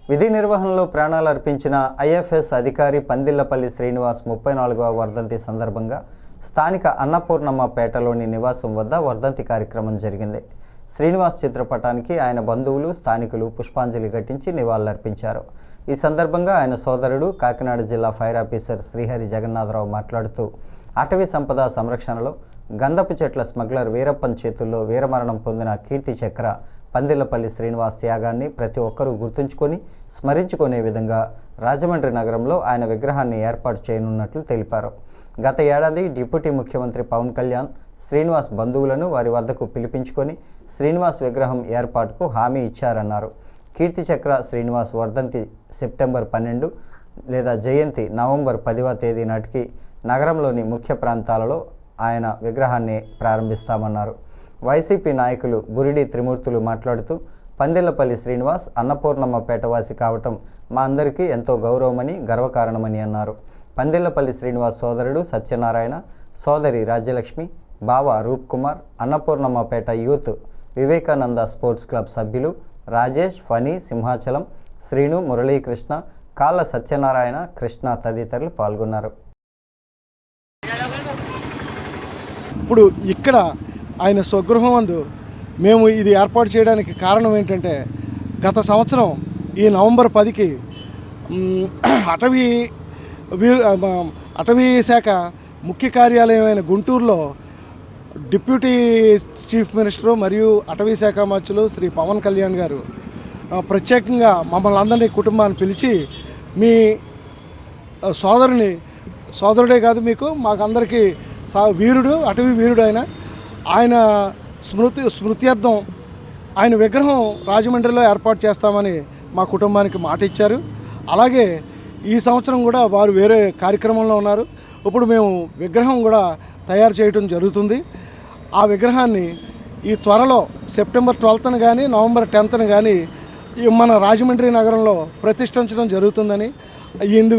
విధి నిర్వహణలో ప్రాణాలు అర్పించిన ఐఎఫ్ఎస్ అధికారి పందిళ్లపల్లి శ్రీనివాస్ 34వ వర్ధంతి సందర్భంగా స్థానిక అన్నపూర్ణమ్మ పేటలోని నివాసం వద్ద వర్ధంతి కార్యక్రమం జరిగింది. శ్రీనివాస్ చిత్రపటానికి ఆయన బంధువులు, స్థానికులు పుష్పాంజలి ఘటించి నివాళులర్పించారు. ఈ సందర్భంగా ఆయన సోదరుడు కాకినాడ జిల్లా ఫైర్ ఆఫీసర్ శ్రీహరి జగన్నాథరావు మాట్లాడుతూ అటవీ సంపద సంరక్షణలో గంధపు చెట్ల స్మగ్లర్ వీరప్పన్ చేతుల్లో వీరమరణం పొందిన కీర్తి చక్ర పందిళ్లపల్లి శ్రీనివాస్ త్యాగాన్ని ప్రతి ఒక్కరూ గుర్తుంచుకొని స్మరించుకునే విధంగా రాజమండ్రి నగరంలో ఆయన విగ్రహాన్ని ఏర్పాటు చేయనున్నట్లు తెలిపారు. గత ఏడాది డిప్యూటీ ముఖ్యమంత్రి పవన్ కళ్యాణ్ శ్రీనివాస్ బంధువులను వారి వద్దకు పిలిపించుకొని శ్రీనివాస్ విగ్రహం ఏర్పాటుకు హామీ ఇచ్చారన్నారు. కీర్తి చక్ర శ్రీనివాస్ వర్ధంతి సెప్టెంబర్ 12 లేదా జయంతి నవంబర్ 10వ తేదీ నాటికి నగరంలోని ముఖ్య ప్రాంతాలలో ఆయన విగ్రహాన్ని ప్రారంభిస్తామన్నారు. వైసీపీ నాయకులు బురిడి త్రిమూర్తులు మాట్లాడుతూ పందిళ్లపల్లి శ్రీనివాస్ అన్నపూర్ణమ్మ పేటవాసి కావటం మా అందరికీ ఎంతో గౌరవమని, గర్వకారణమని అన్నారు. పందిళ్లపల్లి శ్రీనివాస్ సోదరుడు సత్యనారాయణ, సోదరి రాజ్యలక్ష్మి, బావ Roop Kumar, Annapurnammapeta youth Vivekananda sports club సభ్యులు రాజేష్, ఫణి, సింహాచలం, శ్రీను, మురళీకృష్ణ, కాళ్ళ సత్యనారాయణ, కృష్ణ తదితరులు పాల్గొన్నారు. ఇప్పుడు ఇక్కడ ఆయన స్వగృహం అందు మేము ఇది ఏర్పాటు చేయడానికి కారణం ఏంటంటే, గత సంవత్సరం ఈ నవంబర్ 10కి అటవీ శాఖ ముఖ్య కార్యాలయమైన గుంటూరులో డిప్యూటీ చీఫ్ మినిస్టర్ మరియు అటవీ శాఖ మంత్రులు శ్రీ పవన్ కళ్యాణ్ గారు ప్రత్యేకంగా మమ్మల్ని అందరినీ కుటుంబాన్ని పిలిచి మీ సోదరుడే కాదు, మీకు మాకందరికీ వీరుడు, అటవీ వీరుడు ఆయన స్మృత్యర్థం ఆయన విగ్రహం రాజమండ్రిలో ఏర్పాటు చేస్తామని మా కుటుంబానికి మాట ఇచ్చారు. అలాగే ఈ సంవత్సరం కూడా వారు వేరే కార్యక్రమంలో ఉన్నారు. ఇప్పుడు మేము విగ్రహం కూడా తయారు చేయడం జరుగుతుంది. ఆ విగ్రహాన్ని ఈ త్వరలో సెప్టెంబర్ 12న కానీ నవంబర్ 10న కానీ మన రాజమండ్రి నగరంలో ప్రతిష్ఠించడం జరుగుతుందని ఇందు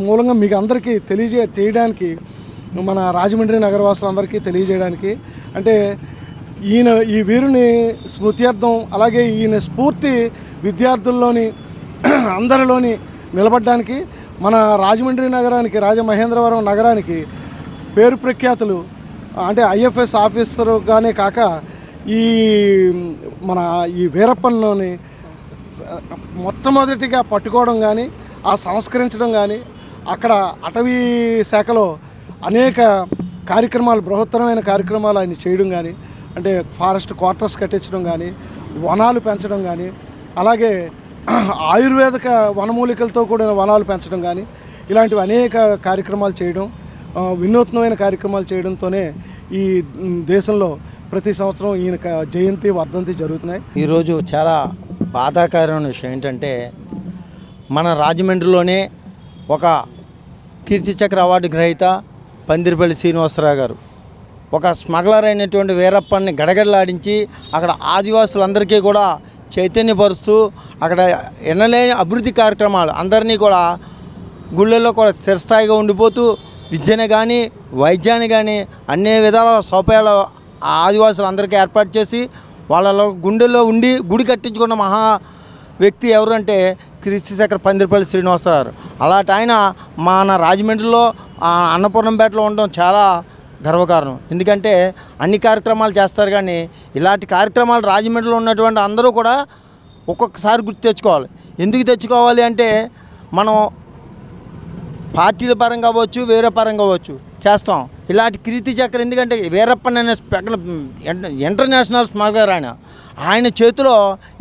మూలంగా మీకు అందరికీ చేయడానికి, మన రాజమండ్రి నగరవాసులందరికీ తెలియజేయడానికి, అంటే ఈ వీరుని స్మృత్యర్థం, అలాగే ఈయన స్ఫూర్తి విద్యార్థుల్లోని అందరిలోని నిలబడడానికి, మన రాజమండ్రి నగరానికి, రాజమహేంద్రవరం నగరానికి పేరు ప్రఖ్యాతులు అంటే ఐఎఫ్ఎస్ ఆఫీసర్గానే కాక ఈ వీరప్పన్లోని మొట్టమొదటిగా పట్టుకోవడం కానీ, ఆ సంస్కరించడం కానీ, అక్కడ అటవీ శాఖలో అనేక కార్యక్రమాలు, బృహత్తరమైన కార్యక్రమాలు ఆయన చేయడం కానీ, అంటే ఫారెస్ట్ క్వార్టర్స్ కట్టించడం కానీ, వనాలు పెంచడం కానీ, అలాగే ఆయుర్వేదిక వనమూలికలతో కూడిన వనాలు పెంచడం కానీ, ఇలాంటివి అనేక కార్యక్రమాలు చేయడం, వినూత్నమైన కార్యక్రమాలు చేయడంతోనే ఈ దేశంలో ప్రతి సంవత్సరం ఈయన జయంతి, వర్ధంతి జరుగుతున్నాయి. ఈరోజు చాలా బాధాకరమైన విషయం ఏంటంటే, మన రాజమండ్రిలోనే ఒక కీర్తి చక్ర అవార్డు గ్రహీత పందిళ్లపల్లి శ్రీనివాసరావు గారు ఒక స్మగ్లర్ అయినటువంటి వీరప్పన్ని గడగడలాడించి అక్కడ ఆదివాసులందరికీ కూడా చైతన్యపరుస్తూ అక్కడ ఎన్నలేని అభివృద్ధి కార్యక్రమాలు అందరినీ కూడా గుళ్ళల్లో కూడా స్థిరస్థాయిగా ఉండిపోతూ విద్యను కానీ, వైద్యాన్ని కానీ అన్ని విధాల సౌకర్యాలు ఆదివాసులందరికీ ఏర్పాటు చేసి వాళ్ళలో గుండెల్లో ఉండి గుడి కట్టించుకున్న మహా వ్యక్తి ఎవరంటే కీర్తి చక్ర పందిళ్లపల్లి శ్రీనివాసరావు గారు. అలాంటి ఆయన మన రాజమండ్రిలో అన్నపూర్ణంపేటలో ఉండడం చాలా గర్వకారణం. ఎందుకంటే అన్ని కార్యక్రమాలు చేస్తారు, కానీ ఇలాంటి కార్యక్రమాలు రాజమండ్రిలో ఉన్నటువంటి అందరూ కూడా ఒక్కొక్కసారి గుర్తు తెచ్చుకోవాలి. ఎందుకు తెచ్చుకోవాలి అంటే, మనం పార్టీల పరంగా అవ్వచ్చు, వేరే పరంగా అవ్వచ్చు చేస్తాం. ఇలాంటి కీర్తి చక్ర ఎందుకంటే వీరప్పన్ అనే ఇంటర్నేషనల్ స్మగ్లర్ ఆయన చేతిలో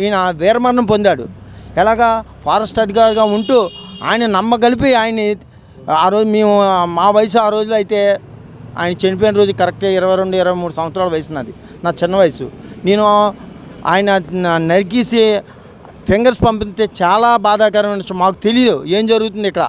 ఈయన వీరమరణం పొందాడు. ఎలాగా ఫారెస్ట్ అధికారిగా ఉంటూ ఆయన నమ్మగలిపి ఆయన్ని ఆ రోజు మా వయసు ఆ రోజులో అయితే ఆయన చనిపోయిన రోజు కరెక్ట్గా 22-23 సంవత్సరాల వయసు నాది, నా చిన్న వయసు. నేను ఆయన నరికేసి ఫింగర్స్ పంపితే చాలా బాధాకరమైన విషయం. మాకు తెలియదు ఏం జరుగుతుంది ఇక్కడ.